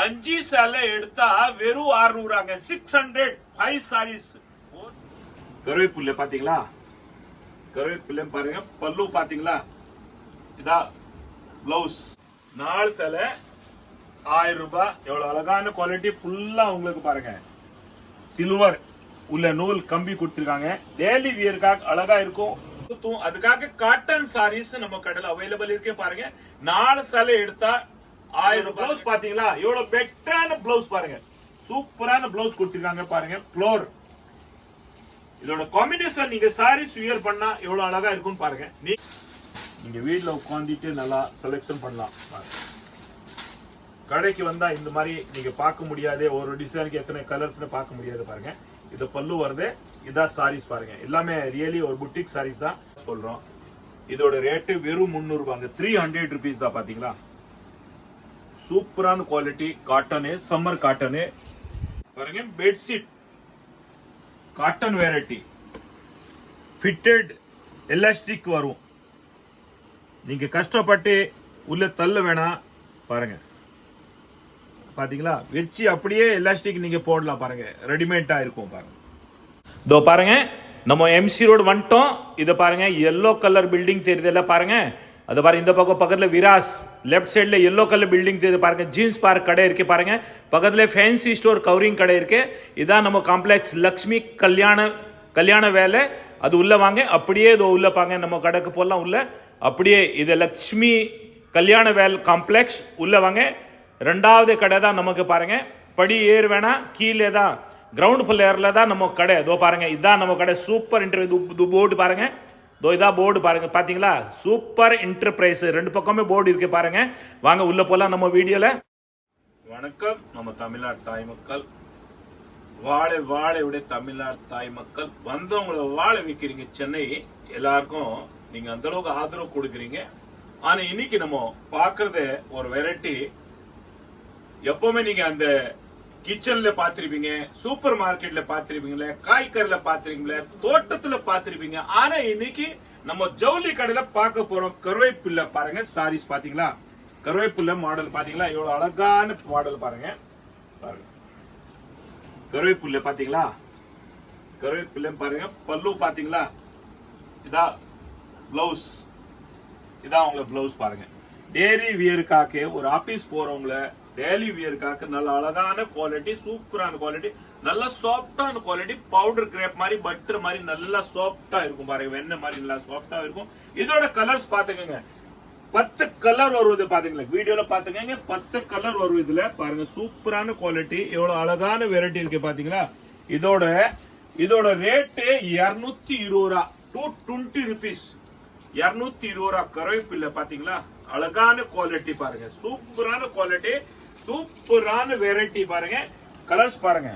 அஞ்சு சேலை எடுத்தா வெறும் 600 600 5 சாரீஸ். கருவேப்பிள்ளை பாத்தீங்களா, கருவேப்பிள்ளை பாருங்க. பல்லு பாத்தீங்களா, இதா பிளவுஸ். 4 சேலை 1000 ரூபாய். எவ்வளவு அழகான குவாலிட்டி ஃபுல்லா உங்களுக்கு பாருங்க. சில்வர் உள்ள நூல் கம்பி கொடுத்திருக்காங்க. டெய்லி வியர்க்காக அழகா இருக்கும். அதுக்காக காட்டன் சாரீஸ் நம்ம கடையில் அவைலபிள் இருக்கே பாருங்க. 4 சேலை எடுத்தா 1000. பிளவுஸ் பாத்தீங்களா, எவ்வளவு பெட்டரான பிளவுஸ் பாருங்க. சூப்பரான பிளவுஸ் கொடுத்திருக்காங்க பாருங்க. ஃப்ளோர் இதோட காம்பினேஷன் நீங்க சாரீஸ் வியர் பண்ணா எவ்வளவு அழகா இருக்கும்னு பாருங்க. நீங்க வீட்டுல உட்காந்துட்டு நல்லா செலக்ஷன் பண்ணலாம். கடைக்கு வந்தா இந்த மாதிரி நீங்க பார்க்க முடியாது. ஒரு டிசைனுக்கு எத்தனை கலர்ஸ்னு பார்க்க முடியாது பாருங்க. இது பல்லு வருது, இதான் சாரீஸ் பாருங்க. எல்லாமே ரியலி ஒரு புட்டிக் சாரீஸ் தான் சொல்றோம். இதோட ரேட்டு வெறும் 300 ரூபாங்க. 300 rupees தான். பாத்தீங்களா, சூப்பரான குவாலிட்டி காட்டனு, சம்மர் காட்டனு பாருங்க. Bedsheet cotton variety, fitted elastic வரும். நீங்க கஷ்டப்பட்டு உள்ள தள்ள வேணாம் பாருங்க. பாத்தீங்களா, வச்சு அப்படியே எலாஸ்டிக் நீங்க போடலாம் பாருங்க. ரெடிமேடா இருக்கும் பாருங்க. இதோ பாருங்க, நம்ம எம்சி ரோடு வந்துட்டோம். இதை பாருங்க, எல்லோ கலர் பில்டிங் தெரியுதுல்ல பாருங்க. அது பாருங்க, இந்த பக்கம் பக்கத்தில் விராஸ், லெஃப்ட் சைடில் எல்லோ கலர் பில்டிங் தெரியுது பாருங்க. ஜீன்ஸ் பார்க் கடை இருக்கு பாருங்க. பக்கத்தில் ஃபேன்சி ஸ்டோர் கவரிங் கடை இருக்கு. இதான் நம்ம காம்ப்ளெக்ஸ் லக்ஷ்மி கல்யாண வேலை. அது உள்ள வாங்க, அப்படியே இதோ உள்ள பாங்க. நம்ம கடைக்கு போடலாம் உள்ள. அப்படியே இது லக்ஷ்மி கல்யாண வேல் காம்ப்ளெக்ஸ். உள்ள வாங்க. 2வது கடை தான் நமக்கு பாருங்க. படி ஏறு வேணா, கீழே தான் கிரவுண்ட் ஃப்ளோரில் தான் நம்ம கடை. இதோ பாருங்க, இதுதான் நம்ம கடை. சூப்பர் இன்டர்வியூ போர்டு பாருங்க. இதோ இதா போர்டு பாருங்க. பாத்தீங்களா, சூப்பர் என்டர்பிரைஸ். 2 பக்கமே போர்டு இருக்கு பாருங்க. வாங்க உள்ள போலாம் நம்ம வீடியோல. வணக்கம் நம்ம தமிழ்நாடு தாய் மக்கள். வாழை விட தமிழ்நாடு தாய் மக்கள் வந்தவங்களை வாழ வைக்கிறீங்க. சென்னை எல்லாருக்கும் நீங்க அந்த அளவுக்கு ஆதரவு கொடுக்குறீங்க. ஆனா இன்னைக்கு நம்ம பாக்குறது ஒரு வெரைட்டி. எப்பவுமே நீங்க அந்த கிச்சன்ல பாத்திருப்பீங்க, சூப்பர் மார்க்கெட்ல பாத்திருப்பீங்களே, காய்கறில பாத்திருப்பீங்களே, தோட்டத்துல பாத்திருப்பீங்க. ஆனா இன்னைக்கு நம்ம ஜவுளி கடையில பார்க்க போறோம். கருவேப்பிள்ளை பாருங்க. சாரீஸ் பாத்தீங்களா, கருவேப்பிள்ளை மாடல் பாத்தீங்களா, எவ்வளவு அழகான மாடல் பாருங்க. கருவேப்பிள்ளை பாத்தீங்களா, கருவேப்பிள்ளை பாருங்க. பல்லு பாத்தீங்களா, இதா பிளவுஸ். இதான் உங்களை பிளவுஸ் பாருங்க. டெய்லி வியருக்காக ஒரு ஆபீஸ் போறவங்கள டெய்லி வியருக்காக நல்ல அழகான குவாலிட்டி, சூப்பரான குவாலிட்டி, நல்ல சாஃப்டான குவாலிட்டி. பவுடர் கிரேப் மாதிரி, பட்டர் மாதிரி நல்லா சாஃப்டா இருக்கும் பாருங்க. வெண்ணெய் மாதிரி நல்லா சாஃப்டா இருக்கும். இதோட கலர்ஸ் பாத்துக்கங்க. 10 கலர் வருவது பாத்தீங்களா, வீடியோல பாத்துக்கங்க. 10 கலர் வரும் இதுல பாருங்க. சூப்பரான குவாலிட்டி, எவ்வளவு அழகான வெரைட்டி இருக்கு பாத்தீங்களா. இதோட ரேட்டு 220 ரூபா, 220 rupees. 220 ரூபா கருவேப்பிள்ளை பாத்தீங்களா. அழகான குவாலிட்டி பாருங்க. சூப்பரான குவாலிட்டி, சூப்பரான வெரைட்டி பாருங்க. கலர்ஸ் பாருங்க,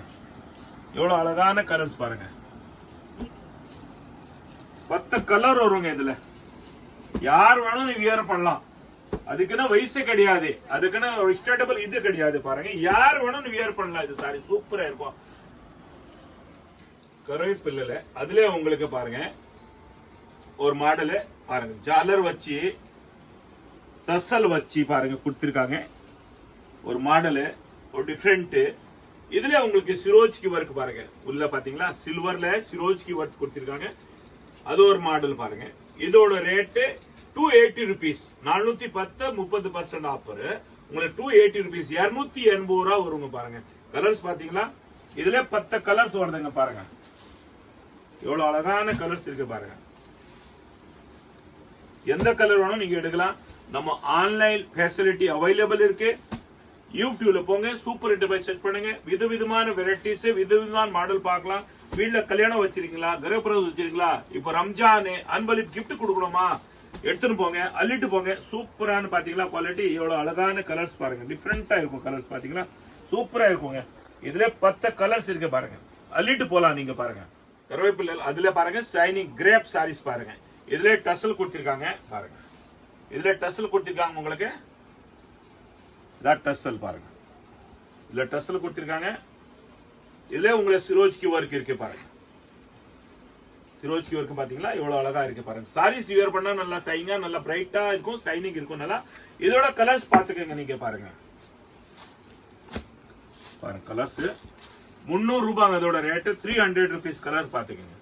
எவ்வளவு அழகான கலர்ஸ் பாருங்க. 10 கலர் வருங்க இதுல. யார் வேணும் வியர் பண்ணலாம். அதுக்குன்னு வயசு கிடையாது, அதுக்குன்னு ஸ்டேட்டபிள் இது கிடையாது பாருங்க. யார் வேணும் வியர் பண்ணலாம். இது சாரி சூப்பரா இருக்கும். கருவேப்பிள்ளை அதுல உங்களுக்கு பாருங்க ஒரு மாடல் பாருங்க. ஜாலர் வச்சு டசல் வச்சு பாருங்க கொடுத்திருக்காங்க. ஒரு மாடல், ஒரு டிஃபரெண்ட். இதுல உங்களுக்கு சிரோஜ்கி ஒர்க் பாருங்க. உள்ள பாத்தீங்களா, சில்வர்ல சிரோஜ்கி ஒர்க் கொடுத்திருக்காங்க. அது ஒரு மாடல் பாருங்க. இதோட ரேட்டு 280 rupees. 410 30% ஆஃபர். உங்களுக்கு 280 rupees, 280 ரூபா வருங்க பாருங்க. கலர்ஸ் பாத்தீங்களா, இதுல 10 கலர்ஸ் வருதுங்க பாருங்க. எவ்வளவு அழகான கலர்ஸ் இருக்கு பாருங்க. எந்த கலர் வேணும் நீங்க எடுக்கலாம். நம்ம ஆன்லைன் ஃபெசிலிட்டி அவைலபிள் இருக்கு. யூடியூப்ல போங்க, சூப்பர் என்டர்பிரைஸ் சர்ச் பண்ணுங்க. விதவிதமான வெரைட்டிஸ், விதவிதமான மாடல் பார்க்கலாம். வீட்டுல கல்யாணம் வச்சிருக்கீங்களா, கிரகப்பிரவேசம் வச்சிருக்கீங்களா, இப்ப ரம்ஜான் அன்பளிப்பு கிஃப்ட் கொடுக்கணுமா, எடுத்துன்னு போங்க, அள்ளிட்டு போங்க. சூப்பரான பாத்தீங்களா குவாலிட்டி. எவ்வளவு அழகான கலர்ஸ் பாருங்க. டிஃபரெண்டா இருக்கும் கலர்ஸ் பாத்தீங்களா, சூப்பரா இருக்குங்க. இதுல 10 கலர்ஸ் இருக்கு பாருங்க. அள்ளிட்டு போலாம் நீங்க பாருங்க. கருவேப்பிள்ளை அதுல பாருங்க. ஷைனிங் கிரேப் சாரீஸ் பாருங்க. இதுல டசல் கொடுத்திருக்காங்க பாருங்க. இதுல டசல் கொடுத்திருக்காங்க உங்களுக்கு. டசல் பாருங்க. இதுல டசல் கொடுத்திருக்காங்க. இதுல உங்களுக்கு சிரோஜ்கி ஒர்க் இருக்கு பாருங்க. சிரோஜ்கி ஒர்க் பாத்தீங்களா, எவ்வளவு அழகா இருக்கு பாருங்க. சாரீஸ் வியர் பண்ணா நல்லா ஷைனிங்கா, நல்லா பிரைட்டா இருக்கும், ஷைனிங் இருக்கும் நல்லா. இதோட கலர்ஸ் பாத்துக்கங்க நீங்க பாருங்க. பாருங்க கலர்ஸ் 300 ரூபாங்க இதோட ரேட் 300 rupees கலர் பாத்துக்கங்க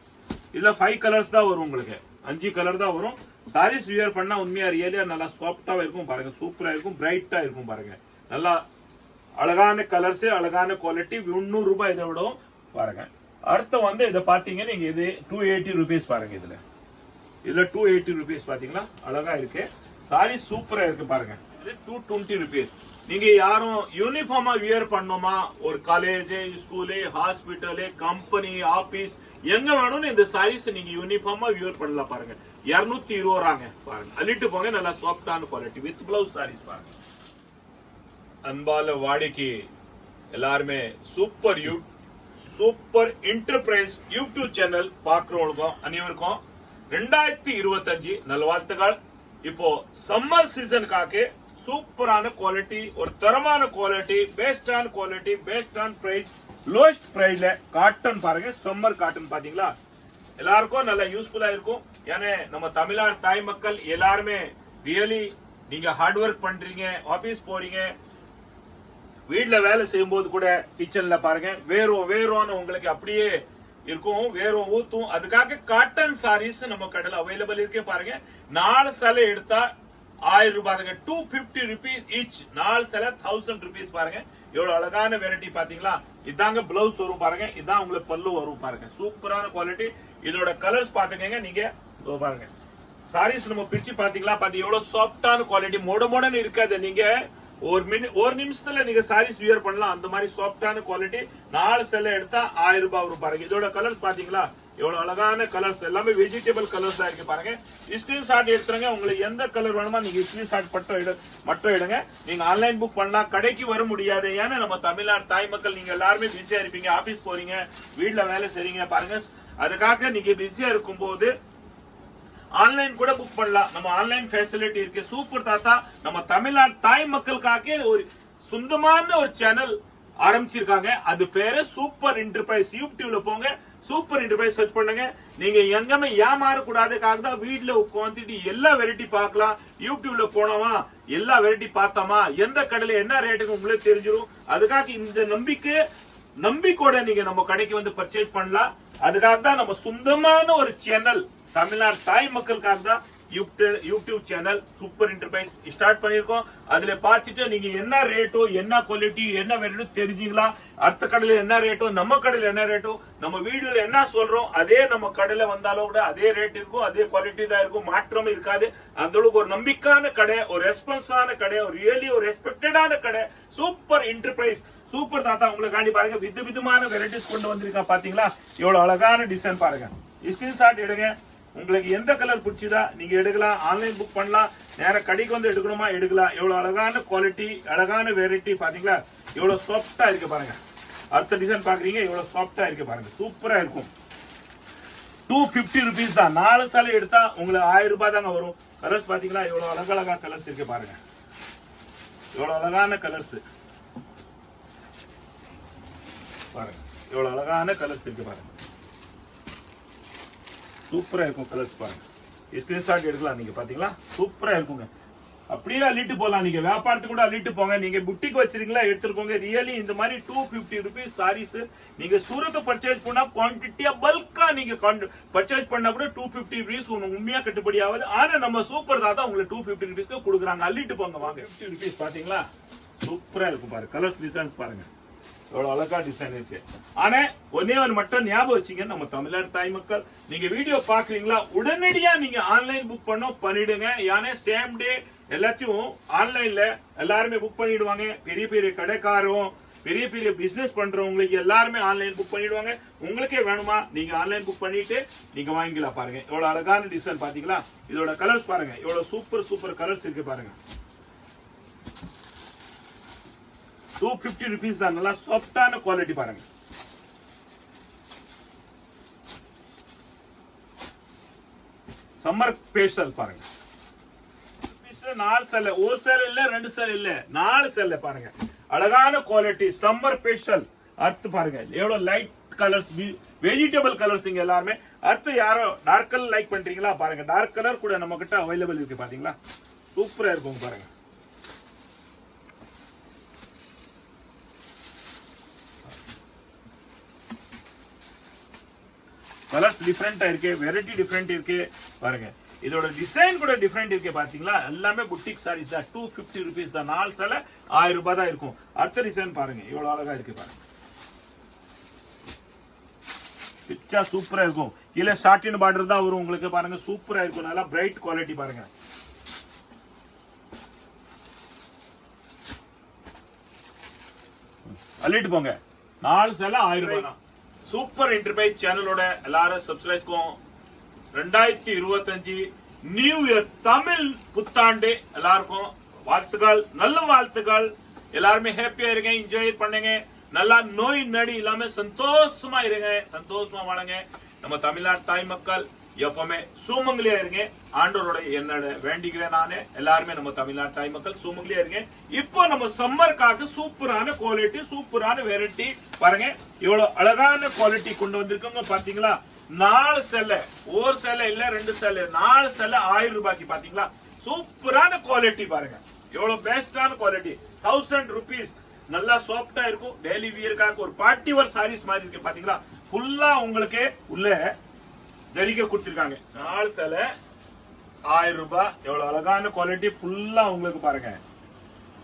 இதுல 5 கலர்ஸ் தான் வரும் உங்களுக்கு 5 கலர் தான் வரும் சாரீஸ் வியர் பண்ணா உண்மையா ரியலியா நல்லா சாஃப்டாவே இருக்கும் பாருங்க சூப்பரா இருக்கும் பிரைட்டா இருக்கும் பாருங்க நல்லா அழகான கலர்ஸ் அழகான குவாலிட்டி 300 ரூபாய் இதை விடவும் பாருங்க அடுத்து வந்து இதை பாத்தீங்க நீங்க இது 280 rupees பாருங்க இதுல 280 rupees பாத்தீங்களா அழகா இருக்கு சாரி சூப்பரா இருக்கு பாருங்க இது 220 rupees நீங்க யாரும் யூனிஃபார்மா வியர் பண்ணோமா ஒரு college school hospital company office எங்க வேணும்னு இந்த சாரீஸ் நீங்க யூனிஃபார்மா வியர் பண்ணலாம் பாருங்க 220 ரூபாங்க பாருங்க அள்ளிட்டு போங்க நல்லா சாஃப்டான குவாலிட்டி வித் பிளவுஸ் சாரீஸ் பாருங்க அன்பால வாடிக்கை எல்லாருமே சூப்பர் என்டர்பிரைஸ் யூடியூப் சேனல் பாக்குறவங்களுக்கும் அனைவருக்கும் 2025 நல்வாழ்த்துக்கள் இப்போ சம்மர் சீசனுக்காக சூப்பரான குவாலிட்டி ஒரு தரமான குவாலிட்டி பெஸ்டான குவாலிட்டி பெஸ்டான பிரைஸ் லோயஸ்ட் பிரைஸ்ல காட்டன் பாருங்க சம்மர் காட்டன் பாத்தீங்களா எல்லாருக்கும் நல்ல யூஸ்ஃபுல்லா இருக்கும் ஏன்னா நம்ம தமிழ்நாடு தாய் மக்கள் எல்லாருமே ரியலி நீங்க ஹார்ட் ஒர்க் பண்றீங்க ஆபீஸ் போறீங்க வீட்டுல வேலை செய்யும் போது கூட கிச்சன்ல பாருங்க வேறும் உங்களுக்கு அப்படியே இருக்கும் வேறும் ஊத்தும் அதுக்காக காட்டன் சாரீஸ் நம்ம கடையில் அவைலபிள் இருக்கே பாருங்க 4 சேலை எடுத்தா 1000 ரூபாய் 250 rupees ஈச் 4 சேலை 1000 rupees பாருங்க எவ்வளவு அழகான வெரைட்டி பாத்தீங்களா இதாங்க பிளவுஸ் வரும் பாருங்க இதான் உங்களுக்கு பல்லு வரும் பாருங்க சூப்பரான குவாலிட்டி இதோட கலர்ஸ் பாத்துக்கங்க நீங்க பாருங்க சாரீஸ் நம்ம பிரிச்சு பாத்தீங்களா பாத்தீங்க எவ்வளவு சாஃப்டான குவாலிட்டி மோடன்னு இருக்காது நீங்க ஒரு நிமிஷத்துல நீங்க சாரீஸ் வியர் பண்ணலாம் அந்த மாதிரி சாஃப்டான குவாலிட்டி 4 சேலை எடுத்தா 1000 ரூபாய் வரும் பாருங்க இதோட கலர்ஸ் பாத்தீங்களா எவ்வளவு அழகான கலர்ஸ் எல்லாமே வெஜிடபிள் கலர்ஸ் தான் இருக்கு பாருங்க ஸ்கிரீன்ஷாட் எடுத்துருங்க உங்களுக்கு எந்த கலர் வேணுமா நீங்க ஸ்கிரீன்ஷாட் மட்டும் எடுங்க நீங்க ஆன்லைன் புக் பண்ணலாம் கடைக்கு வர முடியாது ஏன்னா நம்ம தமிழ்நாடு தாய் மக்கள் நீங்க எல்லாருமே பிஸியா இருப்பீங்க ஆபீஸ் போறீங்க வீட்டுல வேலை செய்றீங்க பாருங்க அதுக்காக நீங்க பிஸியா இருக்கும் போது ஆன்லைன் கூட புக் பண்ணலாம் நம்ம ஆன்லைன் ஃபெசிலிட்டி இருக்கு சூப்பர் தாத்தா நம்ம தமிழ்நாடு தாய் மக்களுக்காக ஒரு சொந்தமான ஒரு சேனல் ஆரம்பிச்சிருக்காங்க அது பேரு சூப்பர் என்டர்பிரைஸ் யூடியூப்ல போங்க சூப்பர் என்டர்பிரைஸ் சர்ச் பண்ணுங்க நீங்க எங்கமே ஏமாறக்கூடாதுக்காக தான் வீட்டுல உட்காந்துட்டு எல்லா வெரைட்டி பார்க்கலாம் யூடியூப்ல போனோமா எல்லா வெரைட்டி பார்த்தோமா எந்த கடையில என்ன ரேட்டுக்கு உங்களுக்கு தெரிஞ்சிடும் அதுக்காக இந்த நம்பிக்கையோட நீங்க நம்ம கடைக்கு வந்து பர்ச்சேஸ் பண்ணலாம் அதுக்காக தான் நம்ம சொந்தமான ஒரு சேனல் தமிழ்நாடு தாய் மக்களுக்காக தான் YouTube channel super enterprise start பண்ணிருக்கோம் அதுல பாத்துட்டு நீங்க என்ன ரேட்டோ என்ன குவாலிட்டி என்ன வெரைட்டி தெரிஞ்சுக்கலாம் அடுத்த கடையில என்ன ரேட்டோ நம்ம கடையில என்ன ரேட்டோ நம்ம வீடியோல என்ன சொல்றோம் அதே நம்ம கடையில வந்தாலும் கூட அதே ரேட் இருக்கும் அதே குவாலிட்டி தான் இருக்கும் மாற்றம் இருக்காது அந்த அளவுக்கு ஒரு நம்பிக்கையான கடை ஒரு ரெஸ்பான்ஸான கடை ஒரு ரியலி ஒரு ரெஸ்பெக்டடான கடை சூப்பர் என்டர்பிரைஸ் சூப்பர் தாத்தா உங்களுக்கு பாருங்க விதமான வெரைட்டிஸ் கொண்டு வந்திருக்கா பாத்தீங்களா எவ்வளவு அழகான டிசைன் பாருங்க ஸ்கிரீன்ஷாட் எடுங்க உங்களுக்கு எந்த கலர் பிடிச்சதா நீங்க எடுக்கலாம் ஆன்லைன் புக் பண்ணலாம் நேர கடைக்கு வந்து எடுக்கணுமா எடுக்கலாம் எவ்வளவு அழகான குவாலிட்டி அழகான வெரைட்டி பாத்தீங்களா எவ்வளவு சாஃப்டா இருக்கு பாருங்க அடுத்த டிசைன் பாக்குறீங்க எவ்வளவு சாஃப்டா இருக்கு பாருங்க சூப்பரா இருக்கும் 250 rupees தான் 4 சேலை எடுத்தா உங்களுக்கு 1000 ரூபாய் தாங்க வரும் கலர்ஸ் பாத்தீங்களா எவ்வளவு அழகழகா கலர்ஸ் இருக்கு பாருங்க எவ்வளவு அழகான கலர்ஸ் பாருங்க எவ்வளவு அழகான கலர்ஸ் இருக்கு பாருங்க சூப்பரா இருக்கும் கலர்ஸ் பாருங்க ஸ்கிரீன்ஷாட் எடுக்கலாம் நீங்க பாத்தீங்களா சூப்பரா இருக்குங்க அப்படியே அள்ளிட்டு போலாம் நீங்க வியாபாரத்துக்கு கூட அள்ளிட்டு போங்க நீங்க புட்டிக்கு வச்சிருக்கீங்களா எடுத்துக்கோங்க ரியலி இந்த மாதிரி 250 rupees சாரீஸ் நீங்க சூரத்தை பர்ச்சேஸ் பண்ணா குவான்டிட்டியா பல்கா நீங்க பர்ச்சேஸ் பண்ணா கூட 250 rupees உண்மையா கட்டுப்படி ஆகுது ஆனா நம்ம சூப்பர் தான் உங்களுக்கு 250 rupees கொடுக்குறாங்க அள்ளிட்டு போங்க வாங்க 50 rupees பாத்தீங்களா சூப்பரா இருக்கும் பாருங்க கலர்ஸ் டிசைன்ஸ் பாருங்க எவ்வளவு அழகா டிசைன் இருக்கு ஆனா ஒன்னே ஒரு மட்டும் ஞாபகம் வச்சுங்க நம்ம தமிழ்நாடு தாய் மக்கள் நீங்க வீடியோ பாக்குறீங்களா உடனடியா நீங்க ஆன்லைன் புக் பண்ணிடுங்க ஏன்னா சேம் டே எல்லாத்தையும் ஆன்லைன்ல எல்லாருமே புக் பண்ணிடுவாங்க பெரிய பெரிய கடைக்காரரும் பெரிய பெரிய பிசினஸ் பண்றவங்களுக்கு எல்லாருமே ஆன்லைன் புக் பண்ணிடுவாங்க உங்களுக்கே வேணுமா நீங்க ஆன்லைன் புக் பண்ணிட்டு நீங்க வாங்கிக்கலாம் பாருங்க எவ்வளவு அழகான டிசைன் பாத்தீங்களா இதோட கலர்ஸ் பாருங்க எவ்வளவு சூப்பர் கலர்ஸ் இருக்கு பாருங்க 250 rupees தான் நல்லா சாஃப்டான குவாலிட்டி பாருங்க சம்மர் ஸ்பெஷல் பாருங்க 4 சேலை ஒரு சேலை இல்ல 2 சேலை இல்ல 4 சேலை பாருங்க அழகான குவாலிட்டி சம்மர் ஸ்பெஷல் அடுத்து பாருங்க எவ்வளவு லைட் கலர்ஸ் வெஜிடபிள் கலர்ஸ் இங்க எல்லாமே அடுத்து யாரோ டார்க் கலர் லைக் பண்றீங்களா பாருங்க டார்க் கலர் கூட நம்ம கிட்ட அவைலபிள் இருக்கு பாத்தீங்களா சூப்பரா இருக்கும் பாருங்க கலர்ஸ் டிஃபரெண்டா இருக்கு, வெரைட்டி டிஃபரெண்ட் இருக்கு பாருங்க. இதோட டிசைன் கூட டிஃபரெண்ட் இருக்கு பாத்தீங்களா. எல்லாமே புட்டிக் சாரீஸ் தான். 250 rupees தான். 4 சேலை 1000 ரூபாய் தான் இருக்கும். அடுத்த டிசைன் பாருங்க, இவ்வளவு அழகா இருக்கு பாருங்க. பிச்சா சூப்பரா இருக்கும். கீழே ஷார்ட்டின் பார்டர் தான் வரும் உங்களுக்கு பாருங்க. சூப்பரா இருக்கும், நல்லா பிரைட் குவாலிட்டி பாருங்க. அள்ளிட்டு போங்க. 4 சேலை 1000 ரூபாய் தான். சூப்பர் என்டர்பிரைஸ் சேனலோட எல்லாரும் சப்ஸ்கிரைப்க்கும் 2025 நியூ இயர் தமிழ் புத்தாண்டு எல்லாருக்கும் வாழ்த்துக்கள், நல்ல வாழ்த்துக்கள். எல்லாருமே ஹாப்பியா இருங்க, என்ஜாய் பண்ணுங்க, நல்லா நோய் நடி இல்லாம சந்தோஷமா இருங்க, சந்தோஷமா வாழுங்க. நம்ம தமிழ்நாடு தாய் மக்கள் எப்பவுமே சூமங்கலியா இருங்க. ஆண்டவரோட என்னோட வேண்டிக்கிறேன் நானு. எல்லாருமே நம்ம தமிழ்நாடு தாய் மக்கள் சூமங்கலியா இருங்க. இப்போ நம்ம சம்மர்க்காக சூப்பரான குவாலிட்டி, சூப்பரான வெரைட்டி பாருங்க. இவ்வளவு அழகான குவாலிட்டி கொண்டு வந்திருக்கோங்க பாத்தீங்களா. 4 சேலை, ஒரு சேலை இல்ல 2 சேலை, 4 சேலை 1000 ரூபாய்க்கு பாத்தீங்களா. சூப்பரான குவாலிட்டி பாருங்க. எவ்வளவு பெஸ்டான குவாலிட்டி. 1000 rupees. நல்லா சாஃப்டா இருக்கும். டெய்லி வியர்க்காக ஒரு பார்ட்டி வேர் சாரீஸ் மாதிரி இருக்கு பாத்தீங்களா. ஃபுல்லா உங்களுக்கு உள்ள ஜரிகை கொடுத்திருக்காங்க. 4 சேலை 1000 ரூபாய். எவ்வளவு அழகான குவாலிட்டி. ஃபுல்லா உங்களுக்கு பாருங்க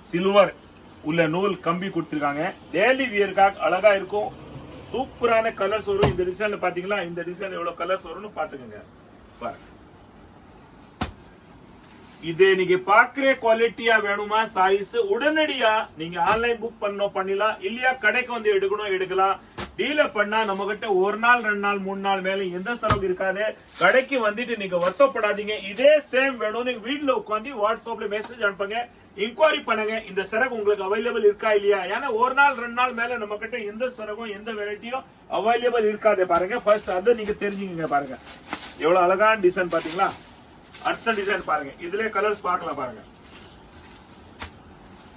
சில்வர் உள்ள நூல் கம்பி கொடுத்திருக்காங்க. டெய்லி வியர்க்காக அழகா இருக்கும். சூப்பரான கலர்ஸ் வரும். இந்த டிசைன்ல பாத்தீங்களா, இந்த டிசைன் எவ்வளவு கலர்ஸ் வரும்னு பாத்துக்கோங்க பாருங்க. இது நீங்க பாக்குற குவாலிட்டியா வேணுமா சாரீஸ், உடனடியா நீங்க ஆன்லைன் புக் பண்ணலாம். இல்லையா கடைக்கு வந்து எடுக்கலாம். டீலர் பண்ணா நம்ம கிட்ட 1 நாள் 2 நாள் 3 நாள் மேல எந்த செலவு இருக்காது. கடைக்கு வந்துட்டு நீங்க வருத்தப்படாதீங்க. இதே சேம் வேணும் நீங்க வீட்டுல உட்காந்து வாட்ஸ்அப்ல மெசேஜ் அனுப்புங்க, இன்கொயரி பண்ணுங்க. இந்த சரக்கு உங்களுக்கு அவைலபிள் இருக்கா இல்லையா. ஏன்னா 1 நாள் 2 நாள் மேல நம்ம கிட்ட எந்த சரக்கும் எந்த வெரைட்டியும் அவைலபிள் இருக்காது பாருங்க. ஃபர்ஸ்ட் அதை நீங்க தெரிஞ்சுக்கங்க பாருங்க. எவ்வளவு அழகான டிசைன் பாத்தீங்களா. அடுத்த டிசைன் பாருங்க. இதுல கலர்ஸ் பார்க்கலாம் பாருங்க.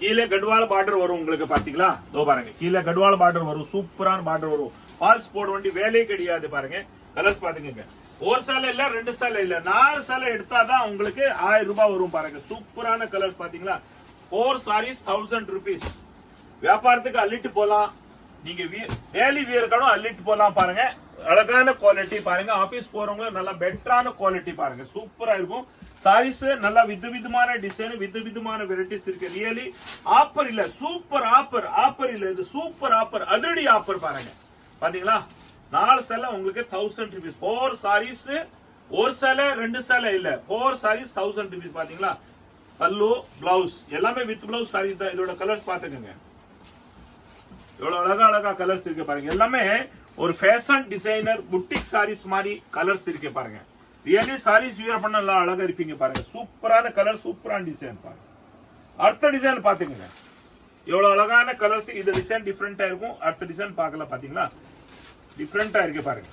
கீழே கட்வால் பார்டர் வரும் உங்களுக்கு பாத்தீங்களா. இதோ பாருங்க, கீழே கட்வால் பார்டர் வரும். சூப்பரான பார்டர் வரும். ஃபால்ஸ் போட வேண்டிய வேலையே கிடையாது பாருங்க. கலர்ஸ் பாத்துக்கங்க. ஒரு சேலை இல்ல 2 சேலை இல்ல 4 சேலை எடுத்தாதான் உங்களுக்கு 1000 ரூபாய் வரும் பாருங்க. சூப்பரான கலர்ஸ் பாத்தீங்களா. 4 sarees 1000 rupees. வியாபாரத்துக்கு அள்ளிட்டு போலாம். நீங்க டெய்லி வியர்க்கணும் அள்ளிட்டு போலாம் பாருங்க. அழகான குவாலிட்டி பாருங்க. ஆபீஸ் போறவங்க நல்லா பெட்டரான குவாலிட்டி பாருங்க. சூப்பரா இருக்கும். சாரீஸ் நல்லா விதவிதமான டிசைன், விதவிதமான வெரைட்டிஸ் இருக்கு. ரியலி ஆஃபர் இல்ல, சூப்பர் ஆஃபர். ஆஃபர் இல்ல, இது சூப்பர் ஆஃபர், அதிரடி ஆஃபர் பாருங்க. பாத்தீங்களா 4 சேலை உங்களுக்கு 1000 rupees. 4 sarees, ஒரு சேலை 2 சேலை இல்ல, 4 sarees 1000 rupees. பாத்தீங்களா. பல்லு பிளவுஸ் எல்லாமே வித் பிளவுஸ் சாரீஸ் தான். இதோட கலர்ஸ் பாத்துக்கோங்க. எவ்வளவு அழகா கலர்ஸ் இருக்கு பாருங்க. எல்லாமே ஒரு ஃபேஷன் டிசைனர் புட்டிக் சாரீஸ் மாதிரி கலர்ஸ் இருக்கு பாருங்க. ரியலி சாரீஸ் வியர் பண்ண நல்லா அழகா இருப்பீங்க பாருங்க. சூப்பரான கலர், சூப்பரான டிசைன் பாருங்க. அடுத்த டிசைன் பாத்துக்கங்க. எவ்வளவு அழகான கலர்ஸ். இந்த டிசைன் டிஃபரெண்டா இருக்கும். அடுத்த டிசைன் பார்க்கலாம் பாத்தீங்களா. டிஃபரெண்டா இருக்கு பாருங்க.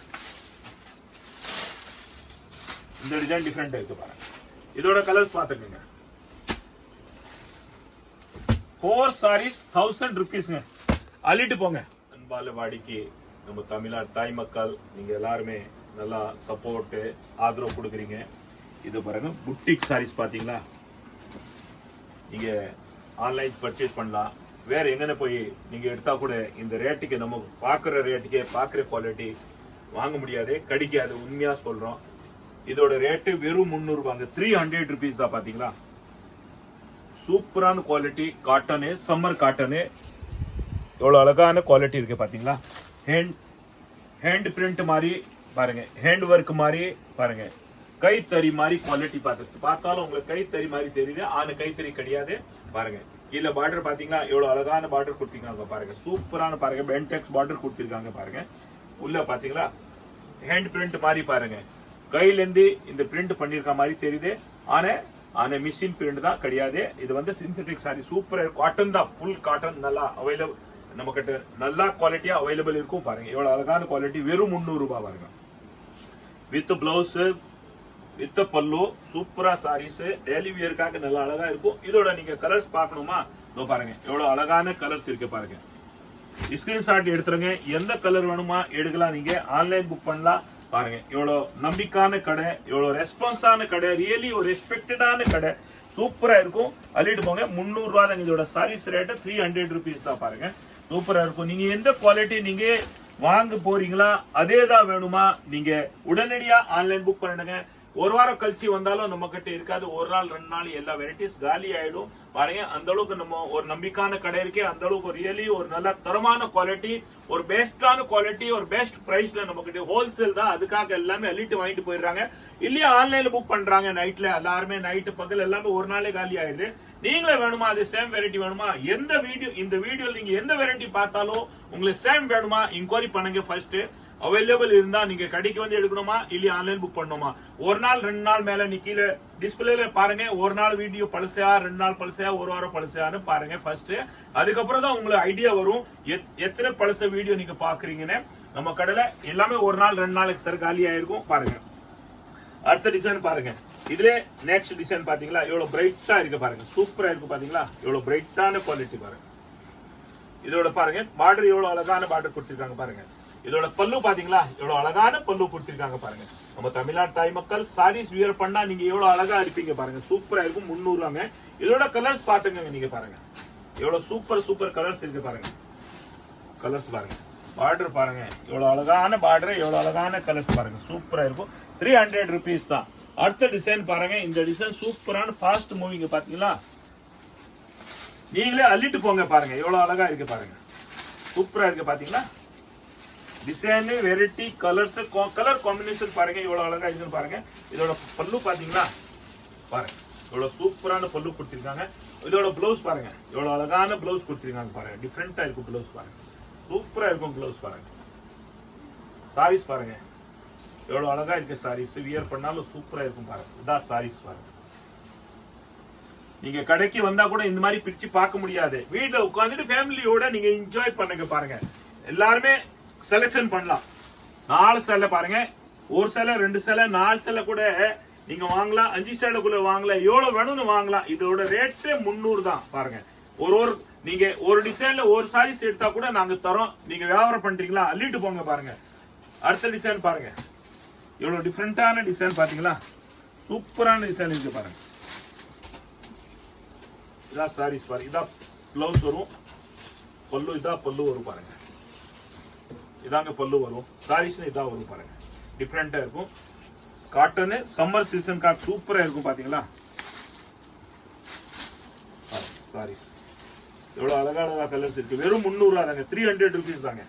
இந்த டிசைன் டிஃபரெண்டா இருக்கு பாருங்க. இதோட கலர்ஸ் பாத்துக்கங்க. 4 sarees 1000 rupees. அள்ளிட்டு போங்க. அன்பால வாடிக்கை நம்ம தமிழ்நாடு தாய் மக்கள் நீங்க எல்லாருமே நல்லா சப்போர்ட் ஆதரவு கொடுக்குறீங்க. இது பாருங்க புட்டிக் சாரீஸ் பாத்தீங்களா. நீங்க ஆன்லைன் பர்ச்சேஸ் பண்ணலாம். வேற எங்கன்னு போய் நீங்க எடுத்தா கூட இந்த ரேட்டுக்கு நம்ம பாக்குற ரேட்டுக்கே பாக்குற குவாலிட்டி வாங்க முடியாது, கிடைக்காது. உண்மையா சொல்றோம். இதோட ரேட்டு வெறும் 300 ரூபாங்க. 300 rupees தான் பாத்தீங்களா. சூப்பரான குவாலிட்டி. Cotton, summer cotton. எவ்வளவு அழகான குவாலிட்டி இருக்கு பாத்தீங்களா. ஹேண்ட் பிரிண்ட் மாதிரி பாருங்க. ஹேண்ட் ஒர்க் மாதிரி பாருங்க. கைத்தறி மாதிரி குவாலிட்டி பார்த்தாலும் உங்களுக்கு கைத்தறி மாதிரி தெரியுது. ஆனா கைத்தறி கிடையாது பாருங்க. கீழே பார்டர் பாத்தீங்களா. எவ்வளவு அழகான பார்டர் கொடுத்திருக்காங்க பாருங்க. சூப்பரான பாருங்க. பென்டெக்ஸ் பார்டர் கொடுத்திருக்காங்க பாருங்க. உள்ள பாத்தீங்களா ஹேண்ட் பிரிண்ட் மாதிரி பாருங்க. கையில இருந்து இந்த பிரிண்ட் பண்ணிருக்க மாதிரி தெரியுது. ஆனா மிஷின் பிரிண்ட் தான் கிடையாது. இது வந்து சிந்தட்டிக் சாரி. சூப்பர் காட்டன் தான். ஃபுல் காட்டன் நல்லா அவைலபிள் நம்ம கிட்ட நல்லா குவாலிட்டியா அவைலபிள் இருக்கும் பாருங்க. எவ்வளவு அழகான குவாலிட்டி. வெறும் 300 ரூபாய் பாருங்க. வித் பிளவுஸ் வித் பல்லு. சூப்பரா சாரீஸ் டெய்லி வியர்க்காக நல்லா அழகா இருக்கும். இதோட நீங்க கலர்ஸ் பார்க்கணுமா. இதோ பாருங்க எவ்வளவு அழகான கலர்ஸ் இருக்கு பாருங்க. ஸ்கிரீன்ஷாட் எடுத்துருங்க. எந்த கலர் வேணுமா எடுக்கலாம். நீங்க ஆன்லைன் புக் பண்ணலாம் பாருங்க. எவ்வளவு நம்பிக்கையான கடை, எவ்வளவு ரெஸ்பான்ஸான கடை, ரியலி ஒரு ரெஸ்பெக்டடான கடை. சூப்பரா இருக்கும். அள்ளிட்டு போங்க. 300 ரூபாய் தான் இதோட சாரீஸ் ரேட். 300 rupees தான் பாருங்க. சூப்பரா இருக்கும். நீங்க எந்த குவாலிட்டி நீங்க வாங்க போறீங்களா, அதே தான் வேணுமா, நீங்க உடனடியா ஆன்லைன் புக் பண்ணுங்க. ஒரு வாரம் கழிச்சு வந்தாலும் நம்ம கிட்ட இருக்காது. ஒரு நாள் 2 நாள் எல்லா வெரைட்டிஸ் காலி ஆயிடும். பாருங்க, அந்த அளவுக்கு நம்ம ஒரு நம்பிக்கையான கடை இருக்கு. அந்த அளவுக்கு ரியலி ஒரு நல்ல தரமான குவாலிட்டி, ஒரு பெஸ்டான குவாலிட்டி, ஒரு பெஸ்ட் பிரைஸ்ல நம்ம கிட்ட ஹோல்சேல் தான். அதுக்காக எல்லாமே அள்ளிட்டு வாங்கிட்டு போயிடுறாங்க. இல்லையா ஆன்லைன்ல புக் பண்றாங்க. நைட்ல எல்லாருமே நைட்டு பகல் எல்லாமே ஒரு நாளே காலி ஆயிடுது. நீங்களே வேணுமா, அது சேம் வெரைட்டி வேணுமா, இந்த வீடியோ நீங்க எந்த வெரைட்டி பார்த்தாலும் உங்களுக்கு சேம் வேணுமா, இன்கொயரி பண்ணுங்க. ஃபர்ஸ்ட் அவைலபிள் இருந்தா நீங்க கடைக்கு வந்து எடுக்கணுமா, இல்ல ஆன்லைன் புக் பண்ணணுமா. ஒரு நாள் 2 நாள் மேல நீ கீழே டிஸ்பிளேல பாருங்க. ஒரு நாள் வீடியோ பழசையா, 2 நாள் பழசையா, ஒரு வாரம் பழசையான்னு பாருங்க ஃபர்ஸ்ட். அதுக்கப்புறம் தான் உங்களுக்கு ஐடியா வரும் எத்தனை பழச வீடியோ நீங்க பாக்குறீங்கன்னு. நம்ம கடையில எல்லாமே ஒரு நாள் 2 நாளுக்கு சார் காலி ஆயிருக்கும். பாருங்க, அடுத்த டிசைன் பாருங்க. இதுல நெக்ஸ்ட் டிசைன் பாத்தீங்களா, எவ்வளவு பிரைட்டா இருக்கு பாருங்க. சூப்பரா இருக்கு பாத்தீங்களா, எவ்வளவு பிரைட்டான குவாலிட்டி பாருங்க. இதோட பாருங்க பார்டர் எவ்வளவு அழகான பார்டர் கொடுத்திருக்காங்க பாருங்க. இதோட பல்லு பாத்தீங்களா, எவ்வளவு அழகான பல்லு கொடுத்திருக்காங்க பாருங்க. நம்ம தமிழ்நாடு தாய் மக்கள் சாரீஸ் வியர் பண்ணா நீங்க எவ்வளவு அழகா இருப்பீங்க பாருங்க. சூப்பரா இருக்கும். 300 இதோட கலர்ஸ் பாத்துங்க நீங்க பாருங்க. எவ்வளவு சூப்பர் கலர்ஸ் இருக்கு பாருங்க. கலர்ஸ் பாருங்க, பார்டர் பாருங்க, எவ்வளவு அழகான பார்டர், எவ்வளவு அழகான கலர்ஸ் பாருங்க. சூப்பரா இருக்கும். 300 rupees தான். அடுத்த டிசைன் பாருங்க. இந்த டிசைன் சூப்பரான ஃபாஸ்ட் மூவிங் பாத்தீங்களா, நீங்களே அள்ளிட்டு போங்க பாருங்க. எவ்வளவு அழகா இருக்கு பாருங்க. சூப்பரா இருக்கு பாத்தீங்களா. Design, variety, colours, colour combination பாருங்க எவ்வளவு அழகா இருக்குன்னு பாருங்க. இதோட பல்லு பாத்தீங்களா பாருங்க, எவ்வளவு சூப்பரான பல்லு கொடுத்திருக்காங்க. இதோட பிளவுஸ் பாருங்க, எவ்வளவு அழகான பிளவுஸ் கொடுத்திருக்காங்க பாருங்க. டிஃபரெண்டா இருக்கும் பிளவுஸ் பாருங்க. சூப்பரா இருக்கும் பிளவுஸ் பாருங்க. சாரீஸ் பாருங்க, எவ்வளவு அழகா இருக்கு சாரீஸ். வியர் பண்ணாலும் சூப்பரா இருக்கும் பாருங்க. இதான் சாரீஸ் பாருங்க. நீங்க கடைக்கு வந்தா கூட இந்த மாதிரி பிரிச்சு பார்க்க முடியாது. வீட்டுல உட்காந்துட்டு ஃபேமிலியோட நீங்க என்ஜாய் பண்ணுங்க பாருங்க. எல்லாருமே செலக்ஷன் பண்ணலாம். 4 சேலை பாருங்க, ஒரு சேலை, 2 சேலை, 4 சேலை கூட நீங்க வாங்கலாம். 5 சேலைக்குள்ள வாங்கலாம். எவ்வளவு வேணும்னு வாங்கலாம். இதோட ரேட்டு 300 தான் பாருங்க. நீங்க ஒரு டிசைன்ல ஒரு சாரீஸ் எடுத்தா கூட நாங்க தரோம். நீங்க வியாபாரம் பண்றீங்களா, அள்ளிட்டு போங்க பாருங்க. அடுத்த டிசைன் பாருங்க, எவ்வளவு டிஃபரெண்டான டிசைன் பாத்தீங்களா. சூப்பரான டிசைன் இருக்கு பாருங்க. இதான் சாரீஸ் பாருங்க. இதான் பிளவுஸ் வரும். பல்லு இதான் பல்லு வரும் பாருங்க. இதாங்க பல்லு வரும். சாரீஸ் இதான் வரும் பாருங்க. டிஃபரெண்டா இருக்கும். காட்டன் சம்மர் சீசனுக்காக சூப்பரா இருக்கும் பாத்தீங்களா. சாரீஸ் எவ்வளவு அழகா கலர்ஸ் இருக்கு. வெறும் 300 தாங்க. 300 rupees தாங்க.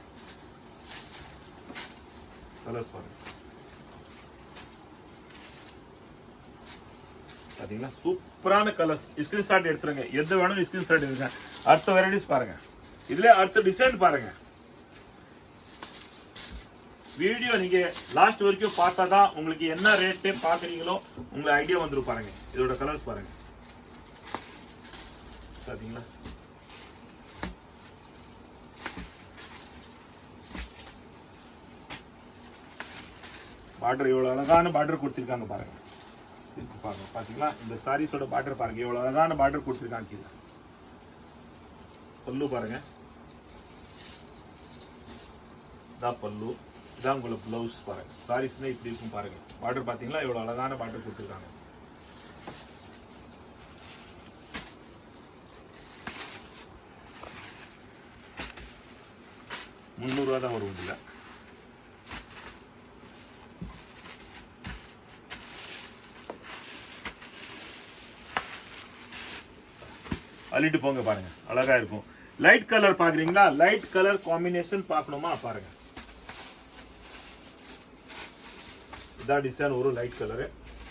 கலர்ஸ் பாருங்க பாத்தீங்களா. சூப்பரான கலர்ஸ். ஸ்கிரீன்ஷாட் எடுத்துருங்க. எது வேணும் ஸ்கிரீன்ஷாட் எடுங்க. அடுத்த வெரைட்டிஸ் பாருங்க. இதுல அடுத்த டிசைன் பாருங்க. வீடியோ நீங்க லாஸ்ட் வரைக்கும் பார்த்தாதான் உங்களுக்கு என்ன ரேட் பாக்குறீங்களோ உங்களுக்கு ஐடியா வந்துரும் பாருங்க. இதோட கலர்ஸ் பாருங்க பாத்தீங்களா. பார்டர் எவ்வளவு அழகான பார்டர் கொடுத்திருக்காங்க பாருங்க. பாருங்க பாத்தீங்களா. இந்த சாரீஸோட பார்டர் பாருங்க, எவ்வளவு அழகான பார்டர் கொடுத்திருக்காங்க. கீழே பல்லு பாருங்க, இதான் பல்லு, இதான் உங்களுக்கு பிளவுஸ் பாருங்க. சாரீஸ்னா இப்படி இருக்கும் பாருங்க. பார்டர் பாத்தீங்களா, எவ்வளவு அழகான பார்டர் கொடுத்திருக்காங்க. ₹300 தான் வரும். இல்ல அள்ளிட்டு போங்க பாருங்க. அழகா இருக்கும். லைட் கலர் பாக்குறீங்களா, லைட் கலர் காம்பினேஷன் பார்க்கணுமா பாருங்க. இதான் டிசைன் வரும். லைட் கலர்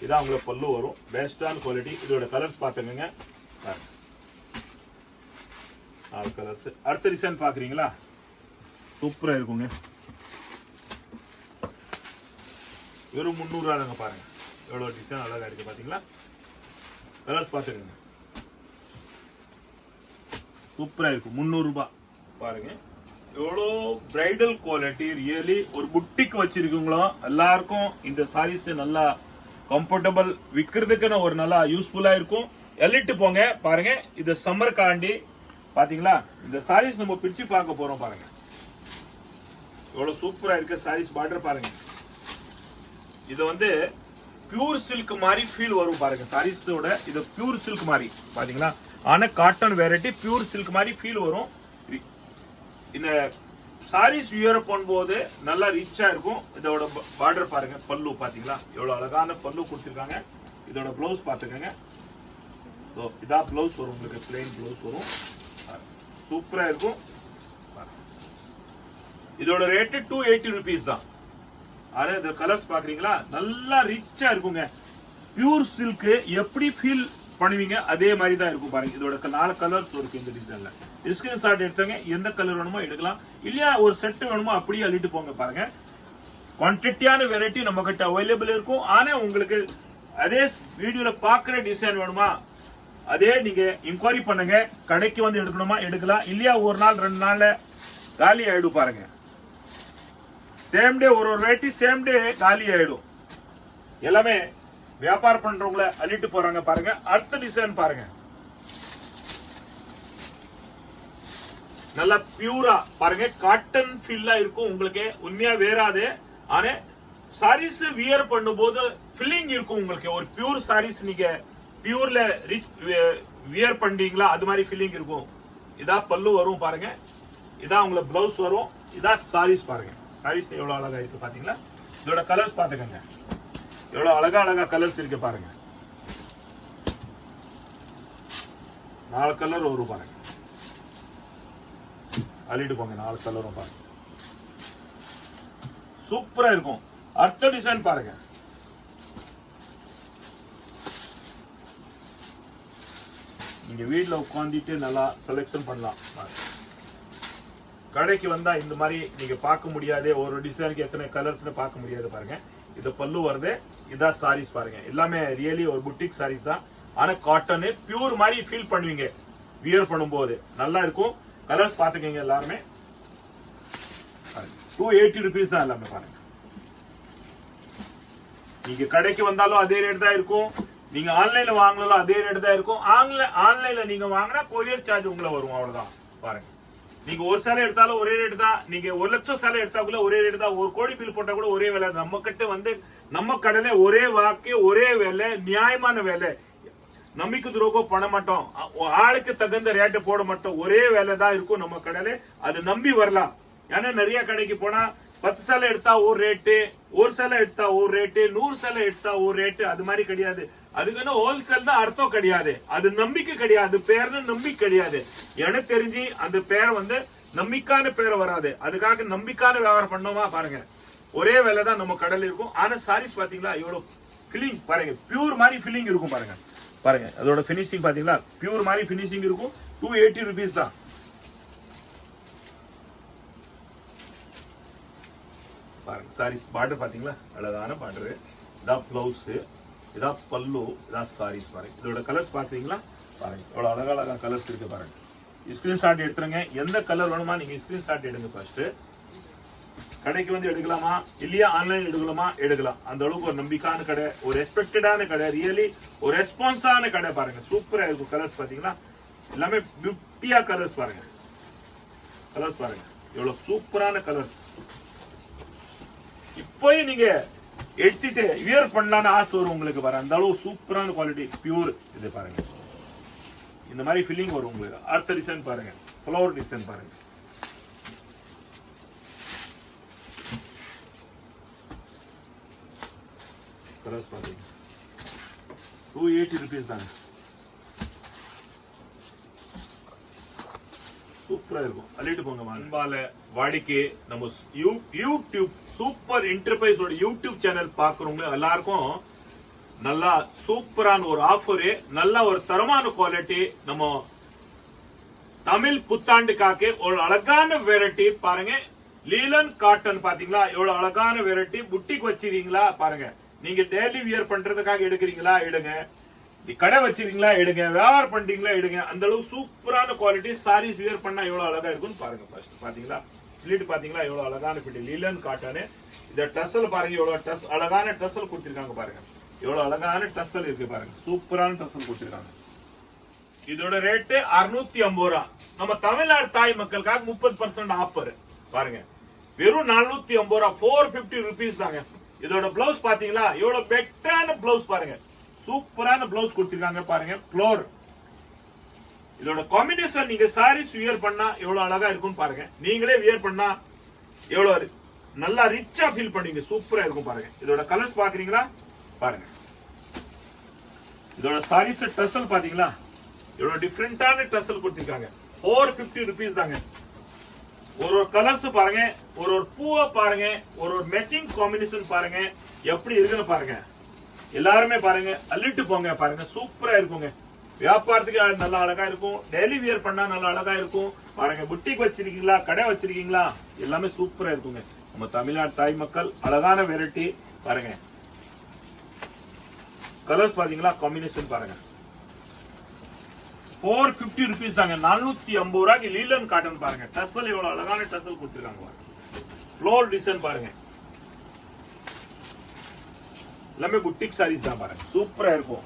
இதான் உங்களுக்கு பல்லு வரும். பெஸ்டான குவாலிட்டி. இதோட கலர்ஸ் பாத்துக்கங்க. கலர்ஸ். அடுத்த டிசைன் பாக்குறீங்களா, சூப்பரா இருக்குங்க. வெறும் ₹300 பாருங்க. எவ்வளவு டிசைன் அழகா இருக்கு பாத்தீங்களா. கலர்ஸ் பாத்துக்கங்க. சூப்பரா இருக்கும். ₹300 பாருங்க. எவ்வளோ பிரைடல் குவாலிட்டி. ரியலி ஒரு புட்டிக் வச்சிருக்கீங்களோ எல்லாருக்கும் இந்த சாரீஸ் நல்லா கம்ஃபர்டபுள், விற்கிறதுக்குன்னு ஒரு நல்லா யூஸ்ஃபுல்லா இருக்கும். எல்லிட்டு போங்க பாருங்க. இது சம்மர் காண்டி பாத்தீங்களா. இந்த சாரீஸ் நம்ம பிரிச்சு பார்க்க போறோம் பாருங்க. எவ்வளவு சூப்பரா இருக்கு சாரீஸ். பார்டர் பாருங்க. இது வந்து பியூர் சில்க் மாதிரி ஃபீல் வரும் பாருங்க. சாரீஸோட இது பியூர் சில்க் மாதிரி பாத்தீங்களா. ஆனா காட்டன் வெரைட்டி பியூர் சில்க் மாதிரி ஃபீல் வரும். இந்த சாரீஸ் வியர் பண்ணும்போது நல்லா ரிச்சா இருக்கும். இதோட பார்டர் பாருங்க, பல்லு பாத்தீங்களா எவ்வளவு அழகான பல்லு கொடுத்திருக்காங்க. இதோட பிளவுஸ் பாத்துக்கங்க, இதான் பிளவுஸ் வரும் உங்களுக்கு, பிளெயின் பிளவுஸ் வரும், சூப்பரா இருக்கும். இதோட ரேட்டு 280 rupees தான். ஆனா இந்த கலர்ஸ் பாக்குறீங்களா, நல்லா ரிச்சா இருக்குங்க. பியூர் சில்க் எப்படி ஃபீல் பண்ணுவீங்க அதே மாதிரி தான் இருக்கும் பாருங்க. இதோட 4 கலர்ஸ் இருக்கு இந்த டிசைன்ல. ஸ்கிரீன்ஷாட் எடுத்தவங்க எந்த கலர் வேணுமோ எடுக்கலாம், இல்லையா ஒரு செட் வேணுமோ அப்படியே அள்ளிட்டு போங்க. பாருங்க குவான்டிட்டியான வெரைட்டி நம்ம கிட்ட அவைலபிள் இருக்கும். ஆனா உங்களுக்கு அதே வீடியோல பாக்குற டிசைன் வேணுமா அதே நீங்க இன்கொயரி பண்ணுங்க. கடைக்கு வந்து எடுக்கணுமா எடுக்கலாம், இல்லையா ஒரு நாள் 2 நாள்ல காலி ஆயிடும். பாருங்க சேம் டே ஒரு வெரைட்டி சேம் டே காலி ஆயிடும். எல்லாமே வியாபாரம் பண்றவங்கள அள்ளிட்டு போறாங்க. பாருங்க அடுத்த டிசைன் பாருங்க, நல்லா பியூரா பாருங்க, காட்டன் ஃபீல்லா இருக்கும் உங்களுக்கு, உண்மையா வேறாது. ஆனா சாரீஸ் வியர் பண்ணும்போது ஃபில்லிங் இருக்கும் உங்களுக்கு. ஒரு பியூர் சாரீஸ் நீங்க பியூர்ல ரிச் வியர் பண்றீங்களா அது மாதிரி ஃபீலிங் இருக்கும். இதா பல்லு வரும் பாருங்க, இதான் உங்களுக்கு பிளவுஸ் வரும், இதான் சாரீஸ் பாருங்க. சாரீஸ் எவ்வளவு அழகா இருக்கு பாத்தீங்களா. இதோட கலர்ஸ் பாத்துக்கங்க, எவ்வளவு அழகா கலர்ஸ் இருக்கு பாருங்க. 4 கலர் வரும் பாருங்க, அள்ளிட்டு போங்க. 4 கலரும் பாருங்க, சூப்பரா இருக்கும். அடுத்த டிசைன் பாருங்க, நீங்க வீட்டுல உட்காந்துட்டு நல்லா செலக்ஷன் பண்ணலாம். கடைக்கு வந்தா இந்த மாதிரி நீங்க பார்க்க முடியாது, ஒரு டிசைனுக்கு எத்தனை கலர்ஸ்னு பார்க்க முடியாது. பாருங்க இது பல்லு வருது, இதான் சாரீஸ் பாருங்க. எல்லாமே ரியலி ஒரு புட்டிக் சாரீஸ் தான். ஆனா காட்டன் பியூர் மாதிரி ஃபீல் பண்ணுவீங்க வியர் பண்ணும்போது, நல்லா இருக்கும். கலர்ஸ் பாத்துக்கீங்க எல்லாருமே. 280 rupees தான் எல்லாமே பாருங்க. நீங்க கடைக்கு வந்தாலும் அதே ரேட் தான் இருக்கும், நீங்க ஆன்லைன்ல வாங்கினாலும் அதே ரேட் தான் இருக்கும். ஆன்லைன்ல நீங்க வாங்கினா கொரியர் சார்ஜ் உங்களை வரும், அவ்வளவுதான். பாருங்க நீங்க ஒரு சேலை எடுத்தாலும் ஒரே ரேட் தான், நீங்க 1 லட்சம் சேலை எடுத்தா கூட ஒரே ரேட் தான், 1 கோடி பில் போட்டா கூட ஒரே வேலை. நம்ம கிட்ட வந்து நம்ம கடையில ஒரே வாக்கு ஒரே வேலை, நியாயமான வேலை. நம்பிக்கை துரோகம் பண்ண மாட்டோம், ஆளுக்கு தகுந்த ரேட்டு போட மாட்டோம், ஒரே வேலை தான் இருக்கும் நம்ம கடையில. அது நம்பி வரலாம். ஏன்னா நிறைய கடைக்கு போனா 10 சேலை எடுத்தா ஒரு ரேட்டு, ஒரு சேலை எடுத்தா ஒரு ரேட்டு, 100 சேலை எடுத்தா ஒரு ரேட்டு, அது மாதிரி கிடையாது. அதுக்குன்னு ஹோல்சேல் தான் அர்த்தம் கிடையாது, அது நம்பிக்கை கிடையாது, பேர்னு நம்பிக்கை கிடையாது. எனக்கு தெரிஞ்சு அந்த பேர் வந்து நம்பிக்கான பேர் வராது. அதுக்காக நம்பிக்கான வியாபாரம் பண்ணோமா பாருங்க, ஒரே வேலை தான் நம்ம கடையில இருக்கும். ஆனா சாரீஸ் பாத்தீங்களா எவ்வளவு ஃபில்லிங் பாருங்க, பியூர் மாதிரி ஃபில்லிங் இருக்கும் பாருங்க. பாருங்க அதோட பினிஷிங் பாத்தீங்களா, பியூர் மாதிரி பினிஷிங் இருக்கும். 280 rupees தான். பாருங்க சாரீஸ் பார்டர் பாத்தீங்களா, அழகான பார்டர். இதான் பிளவுஸ், இதான் பல்லு, இதான் சாரீஸ். பாருங்க இதோட கலர்ஸ் பாத்தீங்களா, பாருங்க எவ்வளவு அழகா கலர்ஸ் இருக்கு பாருங்க. ஸ்கிரீன்ஷாட் எடுத்துருங்க, எந்த கலர் வேணுமா நீங்க ஸ்கிரீன்ஷாட் எடுங்க. ஃபர்ஸ்ட் கடைக்கு வந்து எடுக்கலாமா இல்லையா ஆன்லைன் எடுக்கலாமா எடுக்கலாம். அந்த அளவுக்கு ஒரு நம்பிக்கையான கடை, ஒரு ரெஸ்பெக்டடான கடை, ரியலி ஒரு ரெஸ்பான்ஸான கடை. பாருங்க சூப்பரா இருக்கும். கலர்ஸ் பாத்தீங்களா எல்லாமே பியூட்டியா கலர்ஸ். பாருங்க கலர்ஸ் பாருங்க எவ்வளவு சூப்பரான கலர்ஸ். இப்போயே நீங்க எடுத்துட்டு வியர் பண்ணலான்னு ஆசை வரும் உங்களுக்கு. பாருங்க அந்த அளவு சூப்பரான குவாலிட்டி, பியூர். இது பாருங்க இந்த மாதிரி ஃபீலிங் வரும் உங்களுக்கு. அடுத்த டிசைன் பாருங்க, ஃப்ளவர் டிசைன் பாருங்க. கலர்ஸ் பாருங்க 280 rupees தாங்க, சூப்பரா இருக்கும். அள்ளிட்டு போங்க. அன்பால வாடிக்கை நம்ம யூடியூப் சூப்பர் என்டர்பிரைஸோட யூடியூப் சேனல் பாக்குறவங்க எல்லாருக்கும் நல்லா சூப்பரான ஒரு ஆஃபரு, நல்ல ஒரு தரமான குவாலிட்டி. நம்ம தமிழ் புத்தாண்டுக்காக ஒரு அழகான வெரைட்டி பாருங்க. லீலன் காட்டன் பாத்தீங்களா எவ்வளவு அழகான வெரைட்டி. புட்டிக் வச்சிருக்கீங்களா பாருங்க, நீங்க டெய்லி வியர் பண்றதுக்காக எடுக்கிறீங்களா எடுங்க, கடை வச்சிருக்கீங்களா எடுங்க, வியாபாரம் பண்றீங்களா எடுங்க. அந்த அளவு சூப்பரான குவாலிட்டி. சாரீஸ் வியர் பண்ணா எவ்வளவு அழகா இருக்கும்னு பாருங்க. ஃபர்ஸ்ட் பாத்தீங்களா ஸ்லீட் பாத்தீங்களா எவ்வளவு அழகான பிடி, லீலன் காட்டன். இந்த டசல் பாருங்க எவ்வளவு அழகான டசல் கொடுத்திருக்காங்க பாருங்க, எவ்வளவு அழகான டசல் இருக்கு பாருங்க, சூப்பரான டசல் கொடுத்திருக்காங்க. இதோட ரேட்டு 650 ரூபா. நம்ம தமிழ்நாடு தாய் மக்களுக்காக 30% ஆஃபர் பாருங்க, வெறும் 450 ரூபா, 450 rupees தாங்க. இதோட பிளவுஸ் பாத்தீங்களா எவ்வளவு பெட்டரான பிளவுஸ் பாருங்க, சூப்பரான பிளவுஸ் கொடுத்திருக்காங்க பாருங்க. ஃப்ளோர் இதோட காம்பினேஷன் நீங்க சாரீஸ் வியர் பண்ணா எவ்வளவு அழகா இருக்கும்னு பாருங்க. நீங்களே வியர் பண்ணா எவ்வளவு நல்லா ரிச்சா ஃபீல் பண்ணுவீங்க. சூப்பரா இருக்கும் பாருங்க. இதோட கலர்ஸ் பாக்குறீங்களா பாருங்க. இதோட சாரீஸ் டசல் பாத்தீங்களா எவ்வளவு டிஃபரெண்டான டசல் கொடுத்திருக்காங்க. 450 rupees தாங்க. ஒரு கலர்ஸ் பாருங்க, ஒரு பூவை பாருங்க, ஒரு மேட்சிங் காம்பினேஷன் பாருங்க எப்படி இருக்குன்னு பாருங்க. எல்லாருமே பாருங்க அள்ளிட்டு போங்க பாருங்க. சூப்பரா இருக்குங்க. வியாபாரத்துக்கு நல்லா அழகா இருக்கும். டெய்லி வியர் பண்ணா நல்லா அழகா இருக்கும் பாருங்க. புட்டிக் வச்சிருக்கீங்களா, கடை வச்சிருக்கீங்களா, எல்லாமே சூப்பரா இருக்குங்க. நம்ம தமிழ்நாடு தாய் மக்கள் அழகான வெரைட்டி பாருங்க. கலர்ஸ் பாத்தீங்களா, காம்பினேஷன் பாருங்க. 450 rupees தாங்க. 450 ரூபாய்க்கு லீலன் காட்டன் பாருங்க. டசல் எவ்வளவு அழகான டசல் கொடுத்திருக்காங்க. ஃப்ளோர் டிசைன் பாருங்க. எல்லாமே புட்டிக் சாரீஸ் தான் பாருங்க. சூப்பரா இருக்கும்.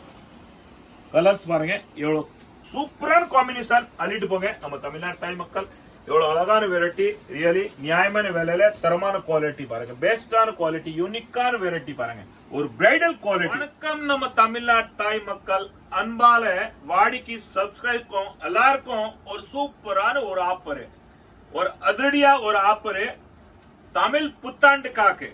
கலர்ஸ் பாருங்க எவ்வளவு சூப்பரான காம்பினேஷன். அள்ளிட்டு போங்க நம்ம தமிழ்நாடு தாய் மக்கள். எவ்வளவு அழகான வெரைட்டி. ரியலி நியாயமான விலையில தரமான குவாலிட்டி பாருங்க. பெஸ்டான குவாலிட்டி, யூனிக்கான வெரைட்டி பாருங்க. ஒரு பிரைடல் குவாலிட்டி. வணக்கம் நம்ம தமிழ்நாடு தாய் மக்கள். அன்பால வாடிக்கு சப்ஸ்கிரைப்க்கும் எல்லாருக்கும் ஒரு சூப்பரான ஒரு ஆஃபர், ஒரு அதிரடியா ஒரு ஆஃபர். தமிழ் புத்தாண்டுக்காக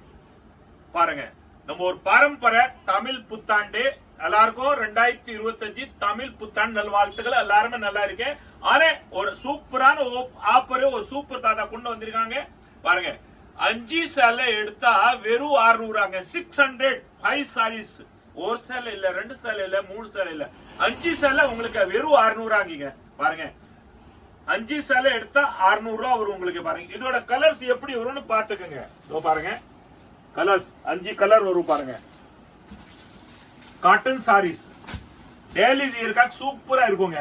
பாருங்க. நம்ம ஒரு பரம்பரை தமிழ் புத்தாண்டு. எல்லாருக்கும் 2025 தமிழ் புத்தாண்டு நல்வாழ்த்துக்கள். எல்லாருமே நல்லா இருக்கேன். ஆனா ஒரு சூப்பரான ஆஃபர் ஒரு சூப்பர் தாத்தா கொண்டு வந்திருக்காங்க பாருங்க. 5 சேலை எடுத்தா வெறும் 600. 600 5 சாரீஸ். ஒரு சேலை இல்ல, 2 சேலை இல்ல, 3 சேலை இல்ல, 5 சேலை உங்களுக்கு வெறும் 600 பாருங்க. 5 சேலை எடுத்தா 600 ரூபாய் வரும் உங்களுக்கு பாருங்க. இதோட கலர்ஸ் எப்படி வரும்னு பாத்துக்கோங்க. இதோ பாருங்க கலர்ஸ் 5 கலர் வரும் பாருங்க. காட்டன் சாரீஸ் டெய்லி வியர்க்காக சூப்பரா இருக்குங்க.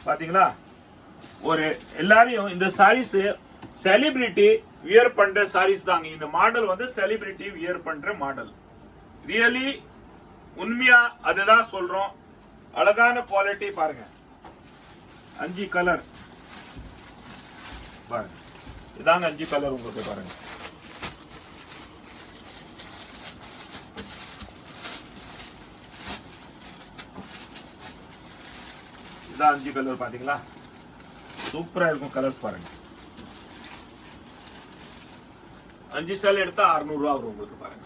பாத்தீங்களா, ஒரு எல்லாரையும் இந்த சாரீஸ் செலிபிரிட்டி வியர் பண்ற சாரீஸ் தாங்க. இந்த மாடல் வந்து செலிபிரிட்டி வியர் பண்ற மாடல். ரியலி உண்மையா அதுதான் சொல்றோம். அழகான குவாலிட்டி பாருங்க. 5 கலர் பாருங்க. இதாங்க 5 கலர் உங்களுக்கு பாருங்க. இதான் 5 கலர் பாத்தீங்களா, சூப்பரா இருக்கும். கலர்ஸ் பாருங்க. 5 சேலை எடுத்தா 600 ரூபாய் வரும் உங்களுக்கு பாருங்க.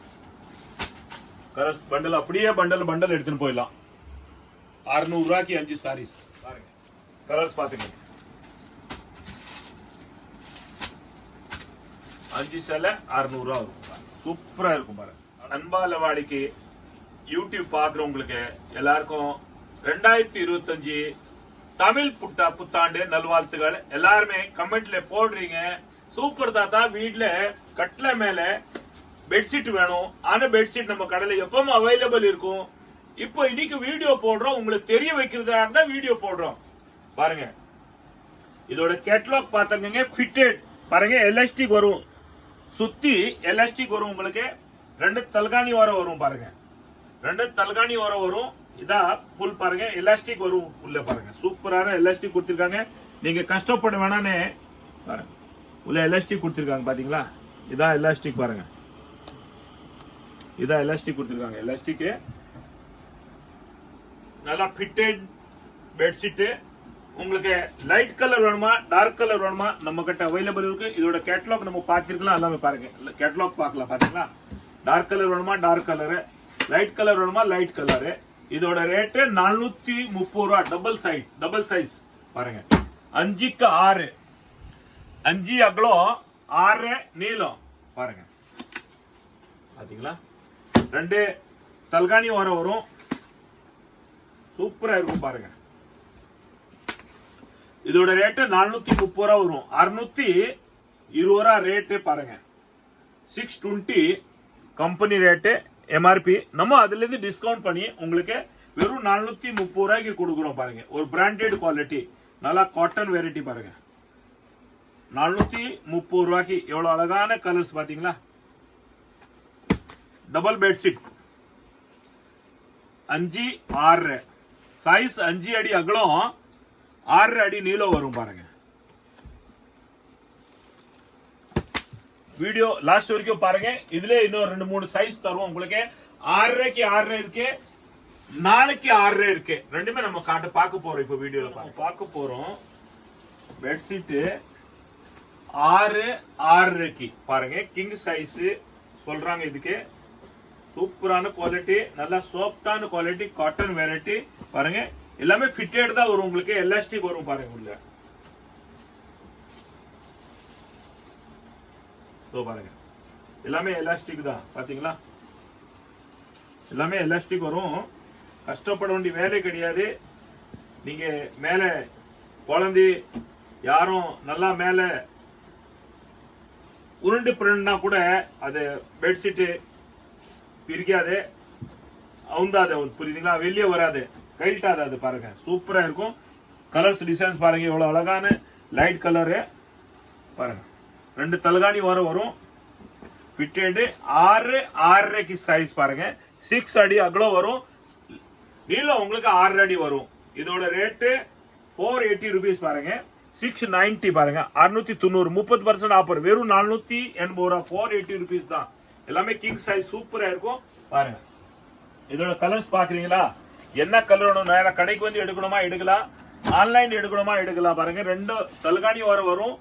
கலர்ஸ் பண்டல் அப்படியே பண்டல் எடுத்துன்னு போயிடலாம். 600 ரூபாய்க்கு 5 சாரீஸ் பாருங்க. கலர்ஸ் பாத்துங்க. 5 சேலை 600 ரூபாய் வரும். சூப்பரா இருக்கும் பாருங்க. அன்பால வாடிக்கு யூடியூப் பாக்குறவங்களுக்கு எல்லாருக்கும் 2025 தமிழ் புத்தாண்டு நல்வாழ்த்துகள். எல்லாருமே கமெண்ட்ல போடுறீங்க. சூப்பர் தாத்தா வீட்டுல கட்ல மேல பெட்ஷீட் வேணும். ஆனா பெட்ஷீட் நம்ம கடையில எப்பவும் அவைலபிள் இருக்கும். இப்போ இன்னைக்கு வீடியோ போடுறோம், உங்களுக்கு தெரிய வைக்கிறதாக தான் வீடியோ போடுறோம் பாருங்க. இதோட கேட்டலாக் பாத்துங்க. ஃபிட்டட் பாருங்க. எலாஸ்டிக் வரும், சுத்தி எலாஸ்டிக் வரும் உங்களுக்கு. 2 தல்காணி ஓரம் வரும் பாருங்க. 2 தல்காணி ஓரம் வரும். இதா புல் பாருங்க. எலாஸ்டிக் வரும் உள்ள பாருங்க. சூப்பரான எலாஸ்டிக் கொடுத்திருக்காங்க. நீங்க கஷ்டப்பட வேணானே பாருங்க. உள்ள எலாஸ்டிக் கொடுத்திருக்காங்க பாத்தீங்களா. இதான் எலாஸ்டிக் பாருங்க. இதான் எலாஸ்டிக் கொடுத்திருக்காங்க. எலாஸ்டிக் நல்லா ஃபிட்டட் பெட்ஷீட். உங்களுக்கு லைட் கலர் வேணுமா, டார்க் கலர் வேணுமா, நம்ம கிட்ட அவைலபிள் இருக்கு. இதோட கேட்டலாக் நம்ம பார்த்திருக்கலாம். எல்லாமே பாருங்க. கேட்டலாக் பார்க்கலாம் பாத்தீங்களா. டார்க் கலர் வேணுமா, டார்க் கலரு, லைட் கலர் வேணுமா, லைட் கலரு. இதோட ரேட்டு 430 ரூபாய். டபுள் சைஸ் பாருங்க. 5க்கு 6, 5 அகலம், 6 நீளம் பாருங்க. பாத்தீங்களா. 2 தல்காணி ஓரம் வரும். சூப்பரா இருக்கும் பாருங்க. இதோட ரேட்டு 430 ரூபாய் வரும். 620 ரூபாய் ரேட்டு பாருங்க. 620 கம்பெனி ரேட்டு எம்ஆர்பி. நம்ம அதுல இருந்து டிஸ்கவுண்ட் பண்ணி உங்களுக்கு வெறும் 430 ரூபாய்க்கு கொடுக்குறோம் பாருங்க. ஒரு பிராண்டட் குவாலிட்டி, நல்லா காட்டன் வெரைட்டி பாருங்க. 430 ரூபாய்க்கு எவ்வளவு அழகான கலர்ஸ் பாத்தீங்களா. டபுள் பெட்ஷீட் 5 6 சைஸ் 5 அடி அகலம், 6 அடி நீளம் வரும் பாருங்க. வீடியோ லாஸ்ட் வரைக்கும் பாருங்க. இதுல இன்னும் 2-3 சைஸ் தருவோம் உங்களுக்கு. 6க்கு 6 இருக்கு, 4க்கு 6 இருக்கு. ரெண்டுமே நம்ம பார்க்க போறோம். இப்ப வீடியோல பார்க்க போறோம். பெட்ஷீட் 6 பாருங்க கிங் சைஸ் சொல்றாங்க. இதுக்கு சூப்பரான குவாலிட்டி, நல்லா சாஃப்டான குவாலிட்டி, காட்டன் வெரைட்டி பாருங்க. எல்லாமே ஃபிட்டட் தான் வரும் உங்களுக்கு, எலாஸ்டிக் வரும் பாருங்க உள்ள. பாருங்க எல்லாமே எலாஸ்டிக் தான் பாத்தீங்களா, எல்லாமே எலாஸ்டிக் வரும். கஷ்டப்பட வேண்டிய வேலை கிடையாது. நீங்க மேல குழந்தை யாரும் நல்லா மேல உருண்டு பிறன்னா கூட அது பெட்ஷீட் பிரிக்காது, அவுந்தாது, புரியுதுங்களா, வெளியே வராது, கைட்டாது. அது பாருங்க சூப்பரா இருக்கும். கலர்ஸ் டிசைன்ஸ் பாருங்க எவ்வளவு அழகான லைட் கலரு பாருங்க. 2 தலகாணி வரும். ஃபிட்டட் 6 சைஸ் பாருங்க. 6 அடி அகலம் வரும், நீளம் உங்களுக்கு 6 அடி வரும். இதோட ரேட்டு 480 rupees பாருங்க. 690 பாருங்க, 690, 30% ஆஃபர், வெறும் 480 ரூபா, 480 rupees தான். எல்லாமே கிங் சைஸ் சூப்பரா இருக்கும் பாருங்க. இதோட கலர்ஸ் பாக்குறீங்களா, என்ன கலர் வேணும், நேரா கடைக்கு வந்து எடுக்கணுமா எடுக்கலாம், ஆன்லைன் எடுக்கணுமா எடுக்கலாம் பாருங்க. 2 தலகாணி வரும்.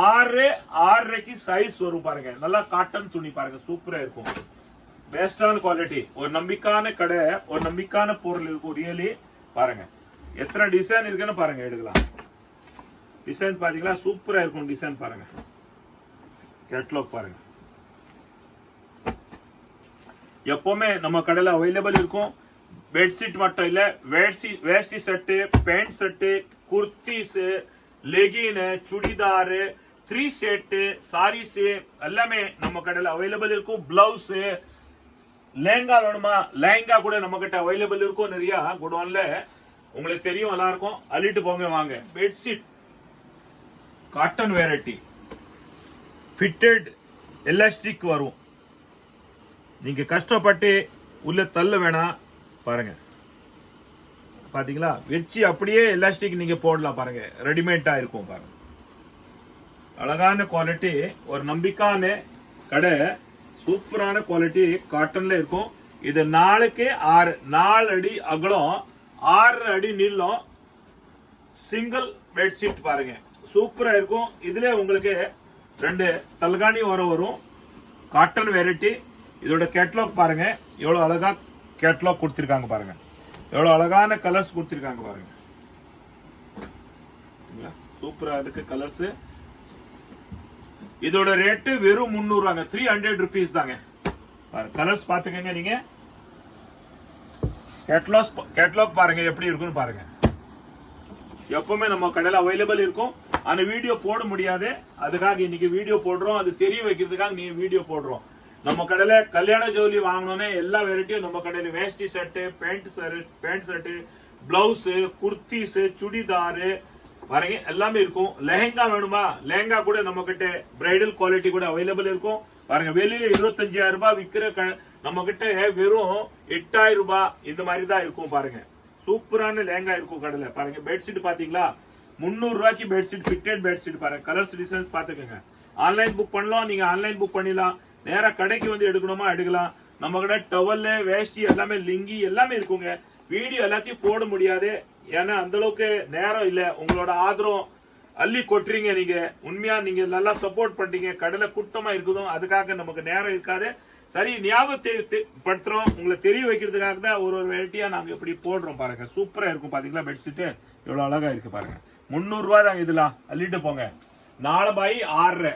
6 சைஸ் வரும் பாருங்க. நல்லா காட்டன் துணி பாருங்க, சூப்பரா இருக்கும். பெஸ்டான குவாலிட்டி, ஒரு நம்பிக்கையான கடை, ஒரு நம்பிக்கையான பொருள் இருக்கும் ரியலி பாருங்க. எத்தனை டிசைன் இருக்குன்னு பாருங்க, எடுக்கலாம். டிசைன் பாத்தீங்களா, சூப்பரா இருக்கும் டிசைன் பாருங்க. கேட்லாக் பாருங்க, எப்பவுமே நம்ம கடையில அவைலபிள் இருக்கும். பெட்ஷீட் மட்டும் இல்ல, வேஷ்டி set, pant set, kurtis, legging, churidar, 3 set, saris எல்லாமே நம்ம கடையில அவைலபிள் இருக்கும். பிளவுஸ், லேங்கா வேணுமா, லேங்கா கூட நம்ம கிட்ட அவைலபிள் இருக்கும். நிறைய குடோன்ல உங்களுக்கு தெரியும், எல்லாருக்கும் அள்ளிட்டு போங்க வாங்க. Bedsheet cotton variety, fitted elastic வரும். நீங்க கஷ்டப்பட்டு உள்ள தள்ள வேணாம் பாருங்க. பாத்தீங்களா, வச்சு அப்படியே எலாஸ்டிக் நீங்க போடலாம் பாருங்க, ரெடிமேடா இருக்கும் பாருங்க. அழகான குவாலிட்டி, ஒரு நம்பிக்கையான கடை, சூப்பரான குவாலிட்டி காட்டன்ல இருக்கும். இது 4 அடி அகலம், 6 அடி நீளம், சிங்கிள் பெட்ஷீட் பாருங்க, சூப்பரா இருக்கும். இதுல உங்களுக்கு 2 தலகாணி வரும், காட்டன் வெரைட்டி. இதோட கேட்லாக் பாருங்க, எவ்வளவு அழகா கேட்லாக் கொடுத்திருக்காங்க பாருங்க, எவ்வளவு அழகான கலர்ஸ் கொடுத்திருக்காங்க பாருங்க. சூப்பரா இருக்கு கலர்ஸ். இதோட ரேட்டு வெறும் 300 300 rupees தாங்க. கலர்ஸ் பாத்துக்கங்க நீங்க. கேட்லாக் பாருங்க எப்படி இருக்குன்னு பாருங்க. எப்பவுமே நம்ம கடையில அவைலபிள் இருக்கும். அந்த வீடியோ போட முடியாது, அதுக்காக இன்னைக்கு வீடியோ போடுறோம். அது தெரிய வைக்கிறதுக்காக நீ வீடியோ போடுறோம். நம்ம கடையில கல்யாண ஜவுளி வாங்கணும்னே எல்லா வெரைட்டியும் நம்ம கடையில வேஷ்டி set, pant set, blouse, kurtis, churidar பாருங்க எல்லாமே இருக்கும். லெஹங்கா வேணுமா, லெஹங்கா கூட நம்ம கிட்ட பிரைடல் குவாலிட்டி கூட அவைலபிள் இருக்கும் பாருங்க. வெளியில 25,000 ரூபாய் விற்கிற நம்ம கிட்ட வெறும் 8,000 ரூபாய் இந்த மாதிரி தான் இருக்கும் பாருங்க. சூப்பரான லெஹங்கா இருக்கும் கடையில பாருங்க. பெட்ஷீட் பாத்தீங்களா, 300 ரூபாய்க்கு பெட்ஷீட், ஃபிட்டட் பெட்ஷீட் பாருங்க. கலர்ஸ் டிசைன்ஸ் பாத்துக்கோங்க. ஆன்லைன் புக் பண்ணலாம், நீங்க ஆன்லைன் புக் பண்ணிடலாம். நேரா கடைக்கு வந்து எடுக்கணுமா எடுக்கலாம். நம்ம கிட்ட டவல், வேஷ்டி எல்லாமே, லிங்கி எல்லாமே இருக்குங்க. வீடியோ எல்லாத்தையும் போட முடியாது, ஏன்னா அந்த அளவுக்கு நேரம் இல்ல. உங்களோட ஆதரவு அள்ளி கொட்டுறீங்க நீங்க, உண்மையா நீங்க நல்லா சப்போர்ட் பண்றீங்க. கடையில கூட்டமா இருக்குதும், அதுக்காக நமக்கு நேரம் இருக்காது. சரி, ஞாபகப்படுத்துறோம், உங்களை தெரிய வைக்கிறதுக்காக தான் ஒரு வெரைட்டியா நாங்க இப்படி போடுறோம் பாருங்க. சூப்பரா இருக்கும் பாத்தீங்களா, பெட்ஷீட் எவ்வளவு அழகா இருக்கு பாருங்க. 300 ரூபாய் தாங்க. இதெல்லாம் அள்ளிட்டு போங்க. 4 by 6